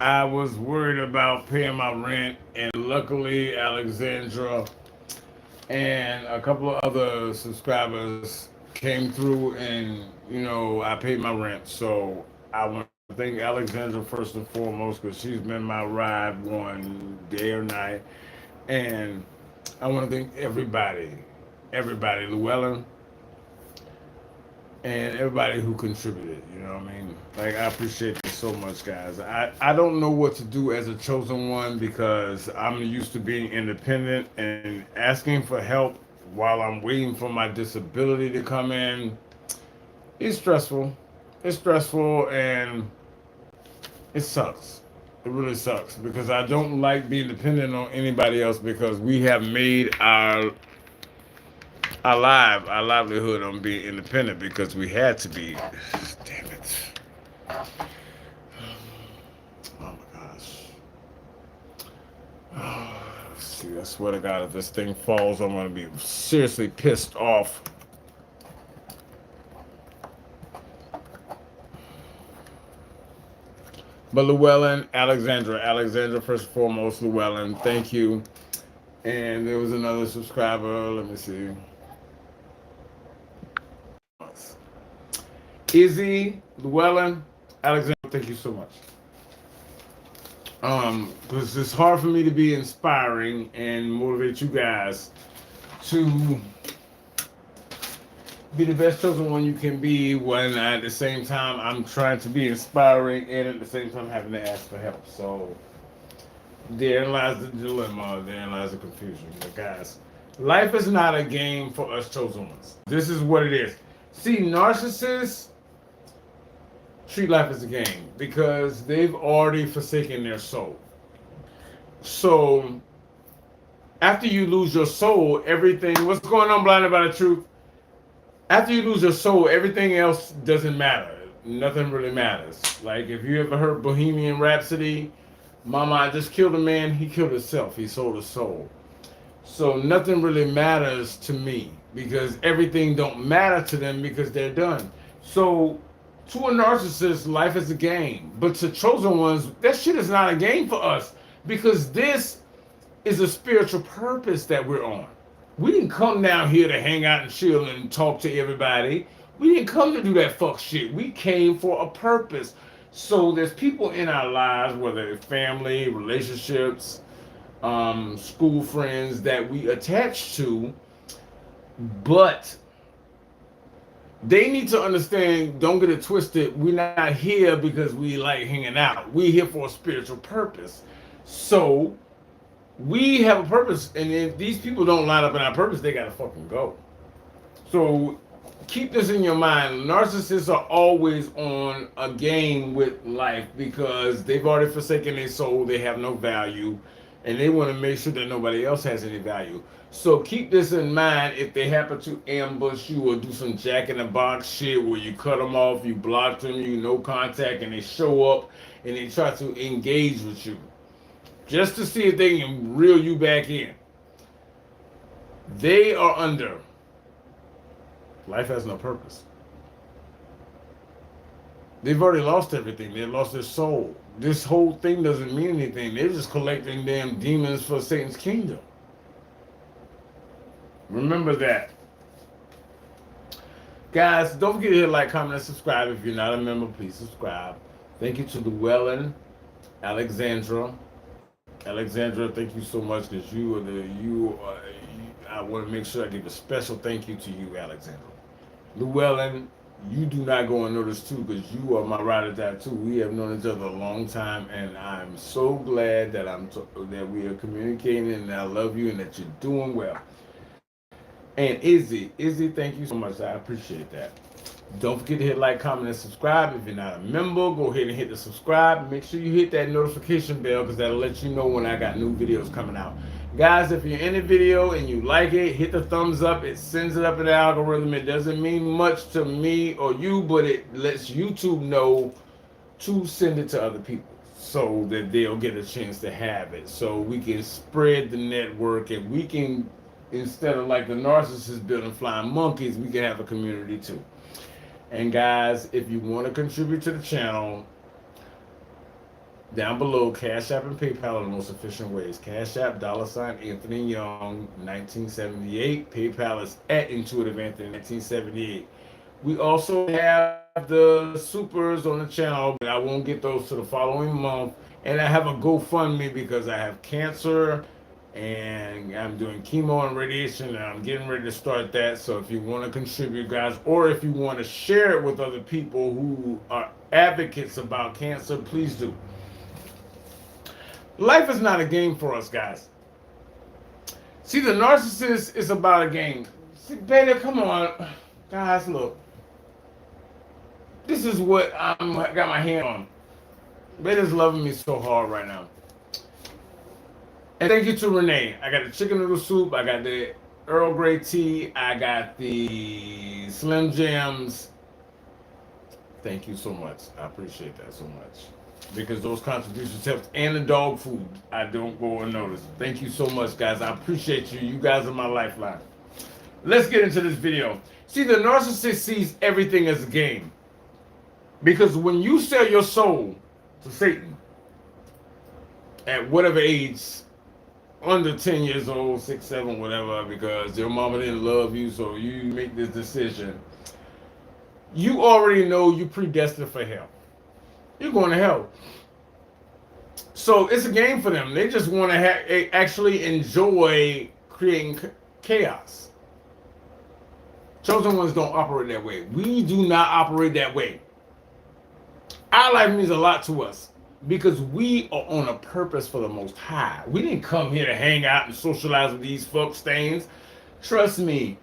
I was worried about paying my rent, and luckily, Alexandra and a couple of other subscribers came through, and I paid my rent. So I want to thank Alexandra first and foremost because she's been my ride one day or night, and I want to thank everybody, Llewellyn, and everybody who contributed. You know what I mean? Like, I appreciate this so much, guys. I don't know what to do as a chosen one because I'm used to being independent and asking for help while I'm waiting for my disability to come in. It's stressful. It's stressful and it sucks. It really sucks because I don't like being dependent on anybody else because we have made our livelihood on being independent because we had to be. Damn it. Oh my gosh. See, I swear to God, if this thing falls, I'm gonna be seriously pissed off. But Llewellyn, Alexandra, first and foremost, Llewellyn, thank you. And there was another subscriber. Let me see. Izzy, Llewellyn, Alexandra, thank you so much. Because it's hard for me to be inspiring and motivate you guys to be the best chosen one you can be when at the same time I'm trying to be inspiring and at the same time having to ask for help. So therein lies the dilemma, therein lies the confusion. But guys, life is not a game for us chosen ones. This is what it is. See, narcissists treat life as a game because they've already forsaken their soul. So after you lose your soul, everything, what's going on, Blinded by the Truth? After you lose your soul, everything else doesn't matter. Nothing really matters. Like if you ever heard Bohemian Rhapsody, Mama, I just killed a man, he killed himself, he sold his soul. So nothing really matters to me because everything don't matter to them because they're done. So to a narcissist, life is a game. But to chosen ones, that shit is not a game for us because this is a spiritual purpose that we're on. We didn't come down here to hang out and chill and talk to everybody. We didn't come to do that fuck shit. We came for a purpose. So there's people in our lives, whether it's family, relationships, school friends that we attach to, but they need to understand, don't get it twisted, we're not here because we like hanging out. We're here for a spiritual purpose. So we have a purpose, and if these people don't line up in our purpose, they gotta fucking go. So keep this in your mind. Narcissists are always on a game with life because they've already forsaken their soul, they have no value, and they want to make sure that nobody else has any value. So keep this in mind if they happen to ambush you or do some jack in the box shit where you cut them off, you block them, you no contact, and they show up and they try to engage with you just to see if they can reel you back in. They are under. Life has no purpose. They've already lost everything. They lost their soul. This whole thing doesn't mean anything. They're just collecting damn demons for Satan's kingdom. Remember that. Guys, don't forget to hit like, comment, and subscribe. If you're not a member, please subscribe. Thank you to Llewellyn, Alexandra. Alexandra, thank you so much because I want to make sure I give a special thank you to you, Alexandra. Llewellyn, you do not go unnoticed too because you are my ride or die too. We have known each other a long time, and I'm so glad that that we are communicating, and I love you and that you're doing well. And Izzy, thank you so much. I appreciate that. Don't forget to hit like, comment, and subscribe. If you're not a member, go ahead and hit the subscribe. Make sure you hit that notification bell because that'll let you know when I got new videos coming out. Guys, if you're in the video and you like it, hit the thumbs up. It sends it up in the algorithm. It doesn't mean much to me or you, but it lets YouTube know to send it to other people so that they'll get a chance to have it. So we can spread the network and we can, instead of like the narcissists building flying monkeys, we can have a community too. And guys, if you want to contribute to the channel, Down below, Cash App and PayPal are the most efficient ways. Cash App, $ Anthony Young, 1978. PayPal is at Intuitive Anthony, 1978. We also have the supers on the channel, but I won't get those to the following month. And I have a GoFundMe because I have cancer and I'm doing chemo and radiation and I'm getting ready to start that. So if you want to contribute, guys, or if you want to share it with other people who are advocates about cancer, please do. Life is not a game for us, guys. See, the narcissist is about a game. See, baby, come on. Guys, look. This is what I got my hand on. Beta's loving me so hard right now. And thank you to Renee. I got the chicken noodle soup. I got the Earl Grey tea. I got the Slim Jims. Thank you so much. I appreciate that so much. Because those contributions helped. And the dog food. I don't go unnoticed. Thank you so much, guys. I appreciate you. You guys are my lifeline. Let's get into this video. See, the narcissist sees everything as a game. Because when you sell your soul to Satan at whatever age, under 10 years old, 6, 7, whatever, because your mama didn't love you, so you make this decision, you already know you're predestined for hell. You're going to hell. So it's a game for them. They just want to actually enjoy creating chaos. Chosen ones don't operate that way. We do not operate that way. Our life means a lot to us because we are on a purpose for the Most High. We didn't come here to hang out and socialize with these fuck stains. Trust me,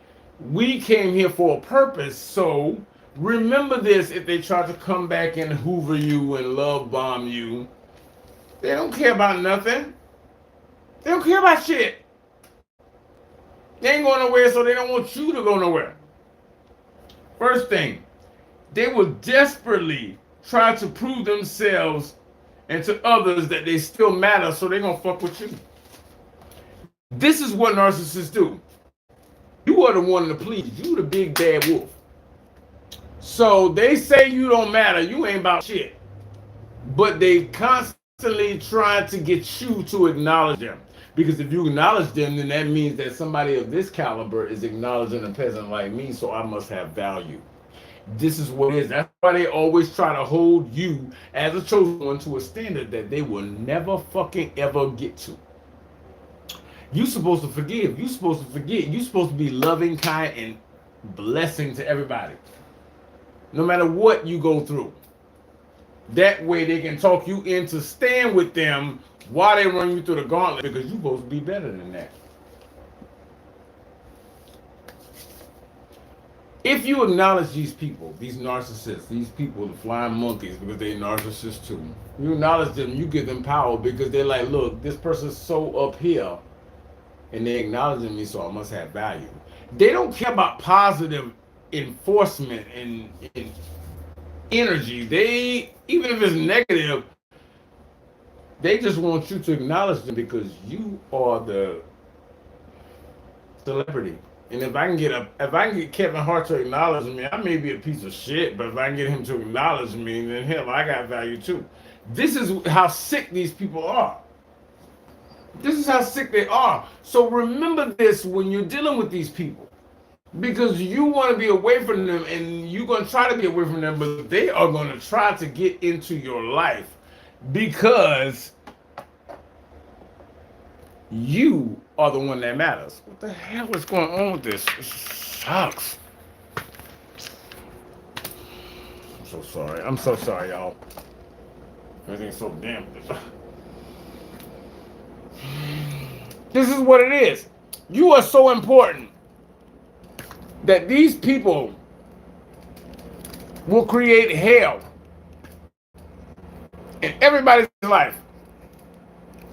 we came here for a purpose. So remember this: if they try to come back and hoover you and love bomb you, they don't care about nothing. They don't care about shit. They ain't going nowhere, so they don't want you to go nowhere. First thing, they will desperately try to prove themselves and to others that they still matter, so they're going to fuck with you. This is what narcissists do. You are the one to please. You the big bad wolf. So they say you don't matter. You ain't about shit. But they constantly try to get you to acknowledge them. Because if you acknowledge them, then that means that somebody of this caliber is acknowledging a peasant like me, so I must have value. This is what it is. That's why they always try to hold you as a chosen one to a standard that they will never fucking ever get to. You're supposed to forgive. You're supposed to forget. You're supposed to be loving, kind, and blessing to everybody. No matter what you go through. That way they can talk you into staying with them while they run you through the gauntlet, because you're supposed to be better than that. If you acknowledge these people, these narcissists, these people, the flying monkeys, because they're narcissists too, you acknowledge them, you give them power because they're like, look, this person's so up here and they're acknowledging me, so I must have value. They don't care about positive enforcement and energy. They, even if it's negative, they just want you to acknowledge them because you are the celebrity. And if I can get Kevin Hart to acknowledge me, I may be a piece of shit, but if I can get him to acknowledge me, then hell, I got value too. This is how sick these people are. This is how sick they are. So remember this when you're dealing with these people. Because you want to be away from them and you're going to try to be away from them, but they are going to try to get into your life because you are the one that matters. What the hell is going on with this? This sucks. I'm so sorry. I'm so sorry, y'all. Everything's so damn. This is what it is. You are so important that these people will create hell in everybody's life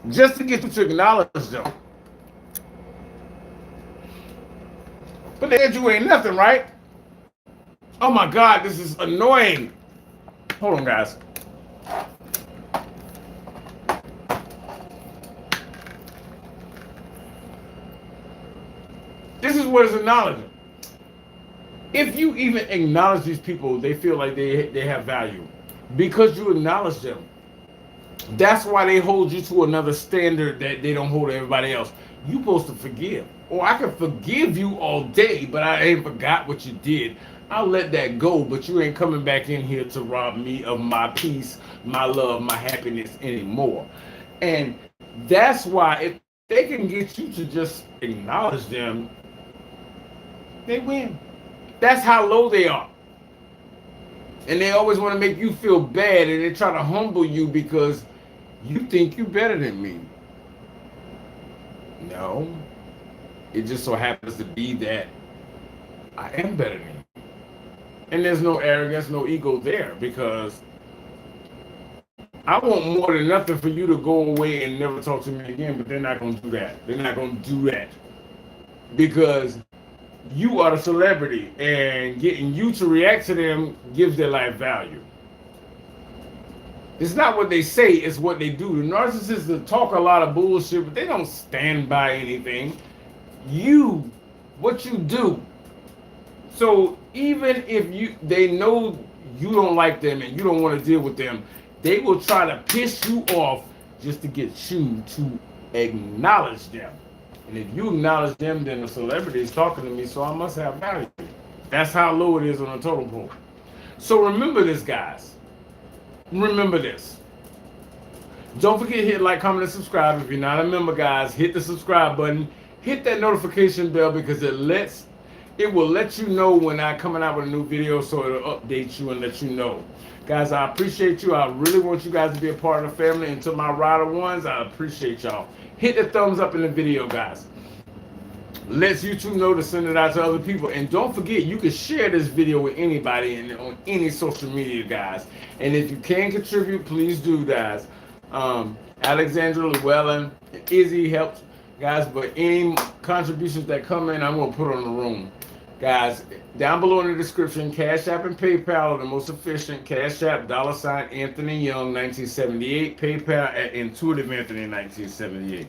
just to get you to acknowledge them. But they said you ain't nothing, right? Oh my God, this is annoying. Hold on, guys. This is what is acknowledging. If you even acknowledge these people, they feel like they have value. Because you acknowledge them, That's why they hold you to another standard that they don't hold everybody else. You supposed to forgive. Or I can forgive you all day, but I ain't forgot what you did. I'll let that go, but you ain't coming back in here to rob me of my peace, my love, my happiness anymore. And that's why if they can get you to just acknowledge them, they win. That's how low they are. And they always want to make you feel bad, and they try to humble you because you think you're better than me. No. It just so happens to be that I am better than you. And there's no arrogance, no ego there, because I want more than nothing for you to go away and never talk to me again, but they're not going to do that. They're not going to do that. Because you are the celebrity, and getting you to react to them gives their life value. It's not what they say, it's what they do. The narcissists talk a lot of bullshit, but they don't stand by anything. What you do. So even if they know you don't like them and you don't want to deal with them, they will try to piss you off just to get you to acknowledge them. And if you acknowledge them, then the celebrity is talking to me, so I must have value. That's how low it is on a totem pole. So remember this, guys. Remember this. Don't forget to hit like, comment, and subscribe. If you're not a member, guys, hit the subscribe button. Hit that notification bell because it will let you know when I'm coming out with a new video, so it'll update you and let you know. Guys, I appreciate you. I really want you guys to be a part of the family. And to my rider ones, I appreciate y'all. Hit the thumbs up in the video, guys. Lets YouTube know to send it out to other people. And don't forget, you can share this video with anybody and on any social media, guys. And if you can contribute, please do, guys. Alexandra, Llewellyn, Izzy helps, guys. But any contributions that come in, I'm going to put on the room. Guys, down below in the description, Cash App and PayPal are the most efficient. Cash App, $ Anthony Young, 1978. PayPal at Intuitive Anthony, 1978.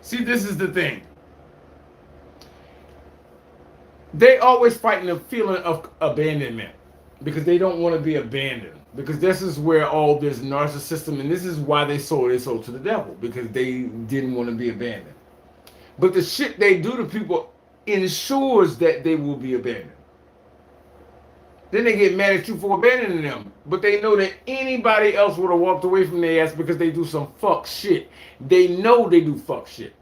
See, this is the thing. They always fighting the feeling of abandonment because they don't want to be abandoned. Because this is where all this narcissism, and this is why they sold their soul to the devil, because they didn't want to be abandoned. But the shit they do to people ensures that they will be abandoned. Then they get mad at you for abandoning them. But they know that anybody else would have walked away from their ass because they do some fuck shit. They know they do fuck shit.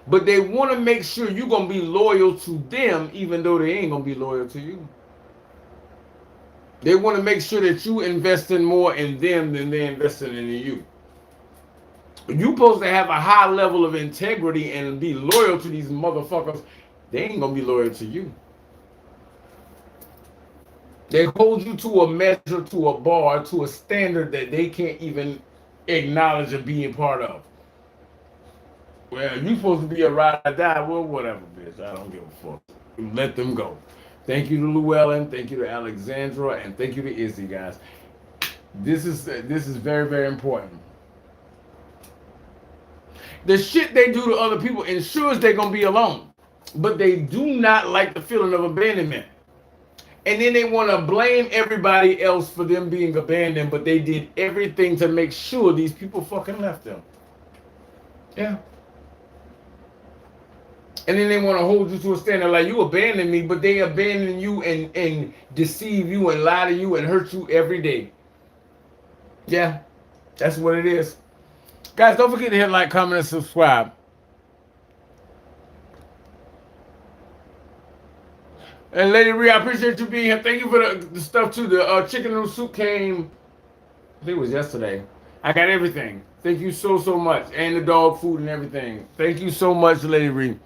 But they want to make sure you're going to be loyal to them even though they ain't going to be loyal to you. They want to make sure that you investing more in them than they're investing in you. You're supposed to have a high level of integrity and be loyal to these motherfuckers. They ain't going to be loyal to you. They hold you to a measure, to a bar, to a standard that they can't even acknowledge of being part of. Well, you're supposed to be a ride or die. Well, whatever, bitch. I don't give a fuck. Let them go. Thank you to Llewellyn. Thank you to Alexandra. And thank you to Izzy, guys. This is very, very important. The shit they do to other people ensures they're going to be alone. But they do not like the feeling of abandonment. And then they want to blame everybody else for them being abandoned, but they did everything to make sure these people fucking left them. Yeah. And then they want to hold you to a standard like you abandoned me, but they abandon you and deceive you and lie to you and hurt you every day. Yeah, that's what it is. Guys, don't forget to hit like, comment, and subscribe. And Lady Rhea, I appreciate you being here. Thank you for the stuff too. The chicken noodle soup came, I think it was yesterday. I got everything. Thank you so much. And the dog food and everything. Thank you so much, Lady Rhea.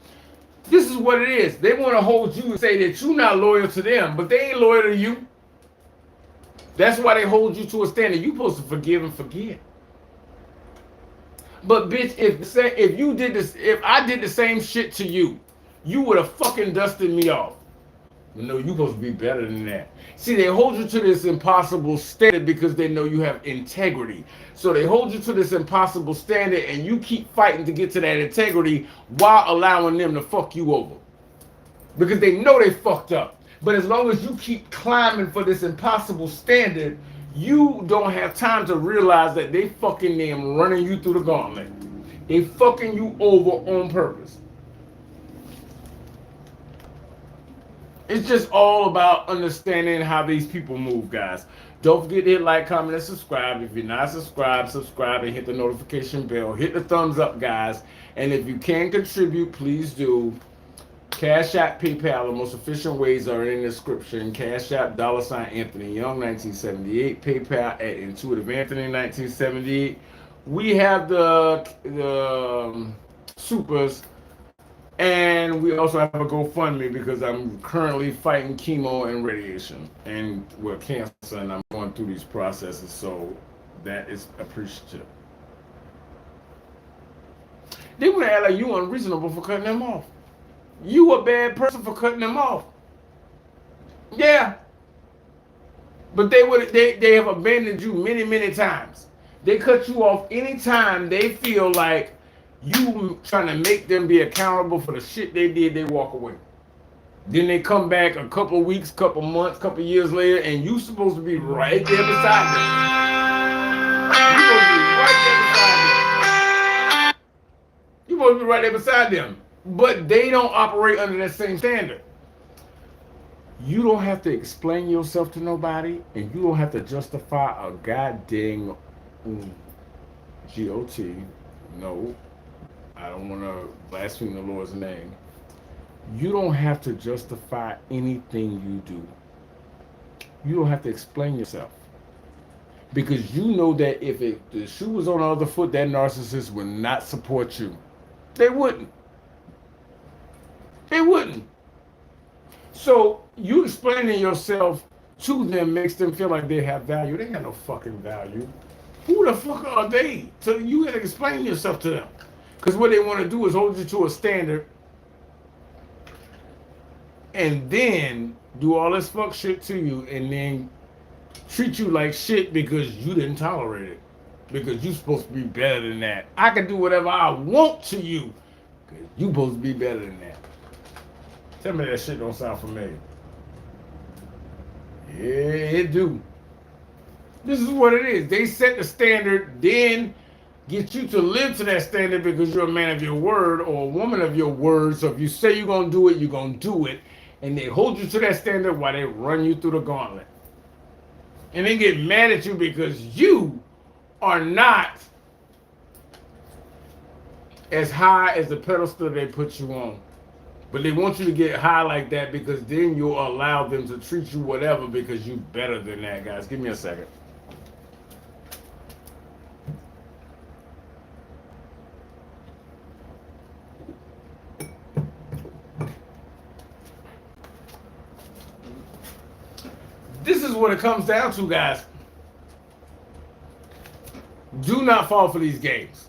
This is what it is. They want to hold you and say that you're not loyal to them, but they ain't loyal to you. That's why they hold you to a standard. You're supposed to forgive and forget. But bitch, if you did this, if I did the same shit to you, you would have fucking dusted me off. No, you're supposed to be better than that. See, they hold you to this impossible standard because they know you have integrity. So they hold you to this impossible standard and you keep fighting to get to that integrity while allowing them to fuck you over. Because they know they fucked up. But as long as you keep climbing for this impossible standard, You don't have time to realize that they fucking them running you through the gauntlet. They fucking you over on purpose. It's just all about understanding how these people move, guys. Don't forget to hit like, comment, and subscribe. If you're not subscribed, subscribe and hit the notification bell. Hit the thumbs up, guys. And if you can contribute, please do. Cash App, PayPal, the most efficient ways are in the description. Cash App, $ Anthony Young, 1978. PayPal at Intuitive Anthony, 1978. We have the supers. And we also have a GoFundMe because I'm currently fighting chemo and radiation and cancer, and I'm going through these processes, so that is appreciative. They want to act like you unreasonable for cutting them off. You a bad person for cutting them off. Yeah. But they have abandoned you many, many times. They cut you off anytime they feel like you trying to make them be accountable for the shit they did, they walk away. Then they come back a couple of weeks, couple months, couple years later, and you supposed to be right there beside them. You're supposed to be right there beside them. But they don't operate under that same standard. You don't have to explain yourself to nobody, and you don't have to justify a goddamn GOT. No. I don't want to blaspheme the Lord's name. You don't have to justify anything you do. You don't have to explain yourself. Because you know that if the shoe was on the other foot, that narcissist would not support you. They wouldn't. They wouldn't. So you explaining yourself to them makes them feel like they have value. They have no fucking value. Who the fuck are they? So you got to explain yourself to them. Because what they want to do is hold you to a standard and then do all this fuck shit to you and then treat you like shit because you didn't tolerate it. Because you're supposed to be better than that. I can do whatever I want to you because you're supposed to be better than that. Tell me that shit don't sound familiar. Yeah, it do. This is what it is. They set the standard, then get you to live to that standard because you're a man of your word or a woman of your word. So if you say you're going to do it, you're going to do it. And they hold you to that standard while they run you through the gauntlet. And they get mad at you because you are not as high as the pedestal they put you on. But they want you to get high like that because then you'll allow them to treat you whatever because you're better than that, guys. Give me a second. This is what it comes down to, guys. Do not fall for these games.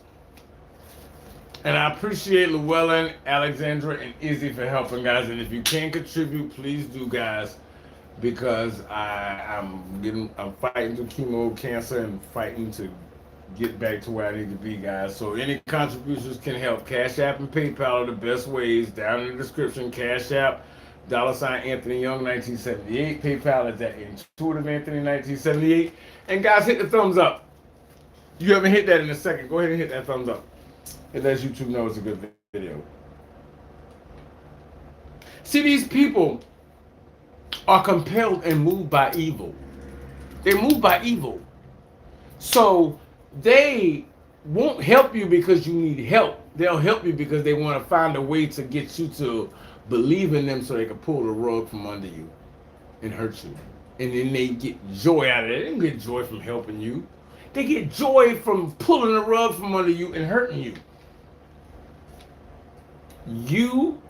And I appreciate Llewellyn, Alexandra, and Izzy for helping, guys. And if you can contribute, please do, guys, because I'm fighting through chemo, cancer, and fighting to get back to where I need to be, guys. So any contributions can help. Cash App and PayPal are the best ways. Down in the description, Cash App, $ Anthony Young, 1978. PayPal is at Intuitive Anthony, 1978. And guys, hit the thumbs up. You haven't hit that in a second. Go ahead and hit that thumbs up. It lets YouTube know it's a good video. See, these people are compelled and moved by evil. They're moved by evil. So they won't help you because you need help. They'll help you because they want to find a way to get you to believe in them so they can pull the rug from under you and hurt you. And then they get joy out of it. They don't get joy from helping you. They get joy from pulling the rug from under you and hurting you. You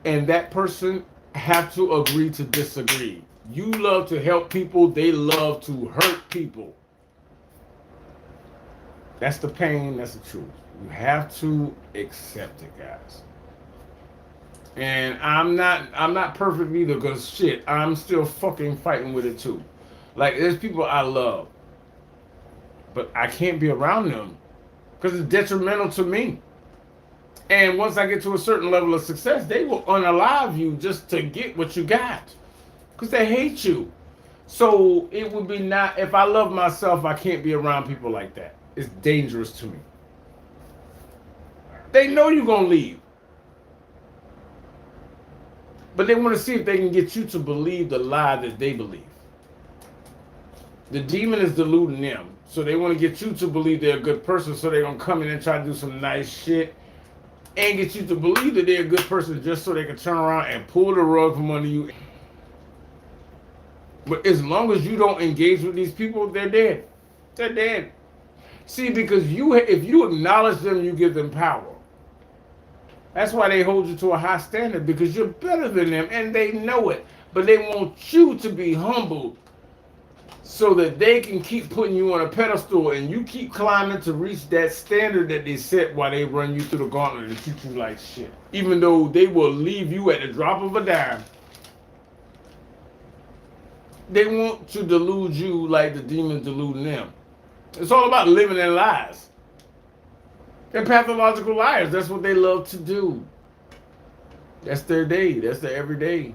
and that person have to agree to disagree. You love to help people. They love to hurt people. That's the pain. That's the truth. You have to accept it, guys. And I'm not perfect either, because shit, I'm still fucking fighting with it too. Like, there's people I love, but I can't be around them because it's detrimental to me. And once I get to a certain level of success, they will unalive you just to get what you got because they hate you. So it would be not, if I love myself, I can't be around people like that. It's dangerous to me. They know you're going to leave. But they want to see if they can get you to believe the lie that they believe. The demon is deluding them. So they want to get you to believe they're a good person. So they're going to come in and try to do some nice shit and get you to believe that they're a good person just so they can turn around and pull the rug from under you. But as long as you don't engage with these people, they're dead. They're dead. See, because if you acknowledge them, you give them power. That's why they hold you to a high standard, because you're better than them and they know it. But they want you to be humble so that they can keep putting you on a pedestal and you keep climbing to reach that standard that they set while they run you through the gauntlet and treat you like shit. Even though they will leave you at the drop of a dime. They want to delude you like the demons deluding them. It's all about living in lies. They're pathological liars. That's what they love to do. That's their day. That's their everyday.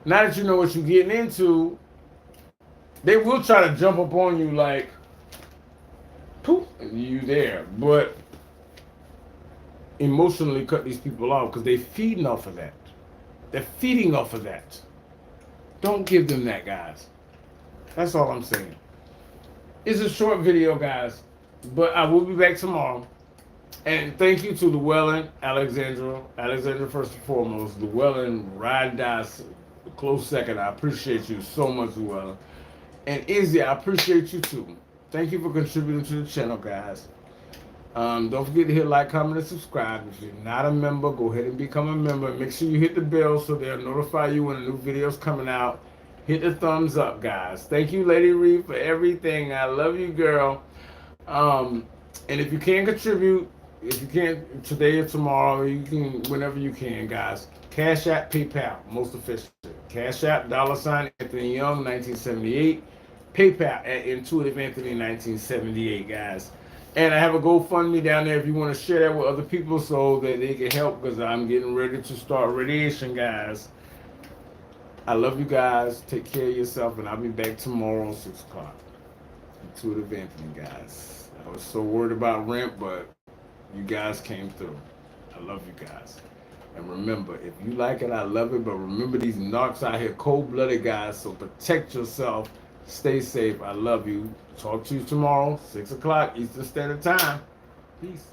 Now that you know what you're getting into, they will try to jump up on you like, poof, and you there. But emotionally cut these people off because they're feeding off of that. They're feeding off of that. Don't give them that, guys. That's all I'm saying. It's a short video, guys, but I will be back tomorrow. And thank you to Llewellyn, Alexandra first and foremost, Llewellyn, Ride Dice, close second. I appreciate you so much, Llewellyn. And Izzy, I appreciate you too. Thank you for contributing to the channel, guys. Don't forget to hit like, comment, and subscribe. If you're not a member, go ahead and become a member. Make sure you hit the bell so they'll notify you when a new video's coming out. Hit the thumbs up, guys. Thank you, Lady Reed, for everything. I love you, girl. And if you can contribute, if you can't today or tomorrow, you can whenever you can, guys. Cash App, PayPal, most official. Cash App, $ Anthony Young, 1978. PayPal at Intuitive Anthony, 1978, guys. And I have a GoFundMe down there if you want to share that with other people so that they can help, because I'm getting ready to start radiation, guys. I love you guys. Take care of yourself, and I'll be back tomorrow at 6 o'clock. Intuitive Anthony, guys. I was so worried about rent, but you guys came through. I love you guys. And remember, if you like it, I love it. But remember, these narcs out here, cold-blooded guys, so protect yourself. Stay safe. I love you. Talk to you tomorrow, 6 o'clock Eastern Standard Time. Peace.